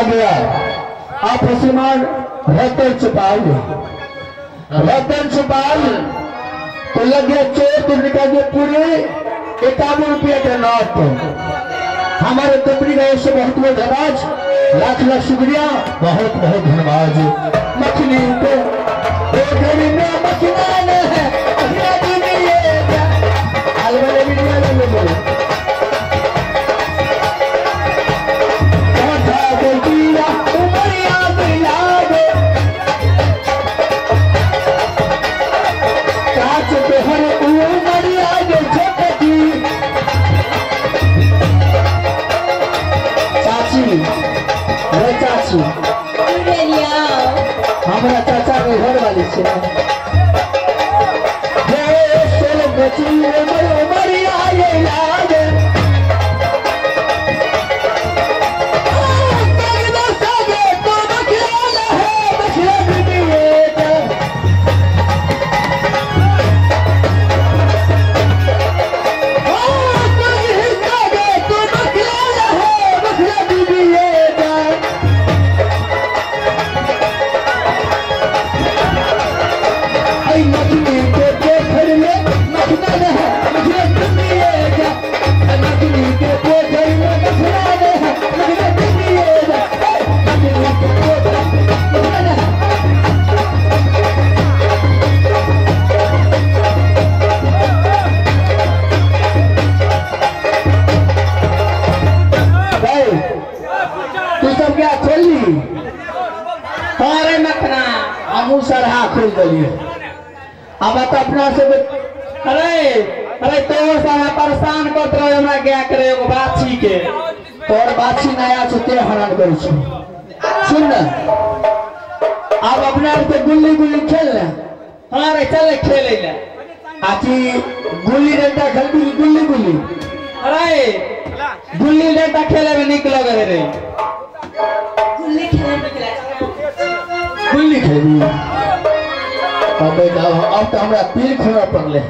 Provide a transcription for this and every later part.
गया आप श्रीमान रतन छुपाल तो लग गया चोर तो निकाल दिया पूरे 51 रुपया के नोट। हमारे कंपनी का इससे बहुत बहुत धन्यवाद, लाख लाख शुक्रिया, बहुत बहुत धन्यवाद। मछली को घर में मखना है हमारा चाचा के घर वाली से खोल दिए। अब तो अपना से अरे तो परेशान करते रहो, हमरा क्या करे एगो बाछी के तोर बाछी नया से ते हरान करू छी। सुन न अब अपना से गुल्ली गुल्ली खेल ले। हां रे चल खेले ले आकी गुल्ली डंडा खेल गुल्ली गुल्ली। अरे गुल्ली डंडा खेले में निक लगे रे। गुल्ली खेले में गुल्ली खेली अब तो हमरा पीर खोना पड़ले।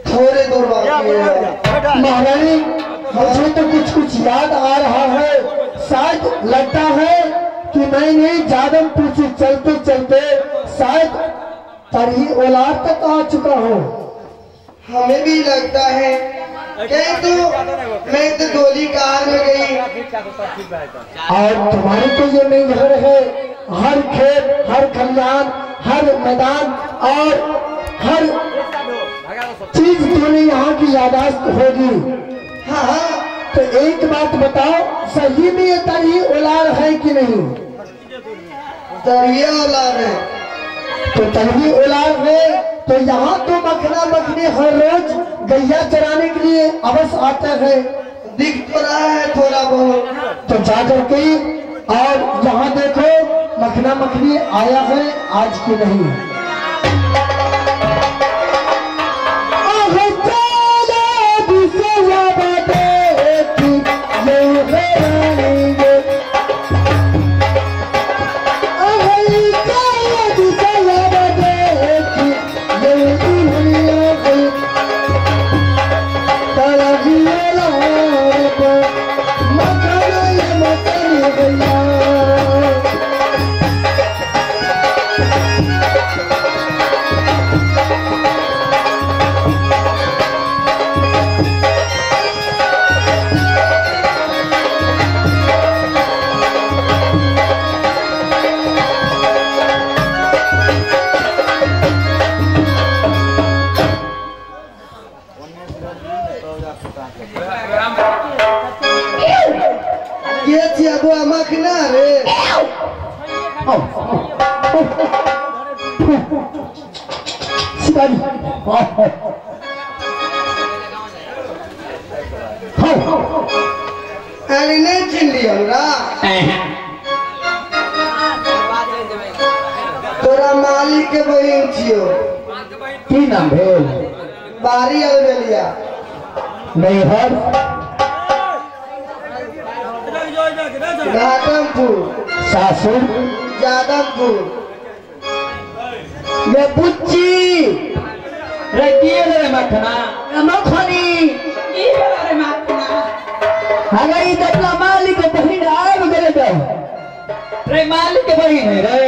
थोड़े दूर बाकी है। महारानी मुझे तो कुछ कुछ याद आ रहा है, शायद लगता है कि मैंने जादमपुर से चलते चलते शायद तरही ओलार तक आ चुका हूँ। हमें भी लगता है कहीं तो मैं तो गोली कार में गई। और तुम्हारी तो ये नहीं घर है, हर खेत हर खलिहान हर मैदान और हर चीज तुम्हें यहाँ की यादाश्त होगी। हाँ हाँ तो एक बात बताओ, सही में ये तरही ओलार है कि नहीं? दरिया औलाद है। तो तरही ओलार है तो यहाँ तो मखना मखनी हर रोज गैया चराने के लिए अवश्य आता है। दिख तो रहा है थोड़ा बहुत। तो जा करके और यहाँ देखो मखना मखनी आया है आज की नहीं। मखना रे अरे नहीं चिन लिया तोरा मालिक के बहन छियो। की नाम भेल? बारी अलबेलिया नैहर घाटमपुर सासुर जादमपुर। ये बुच्ची रखिए रे मखना मखनी रे मखना हगाई दपला मालिक बहिन आब गेले तो रे मालिक बहिन है रे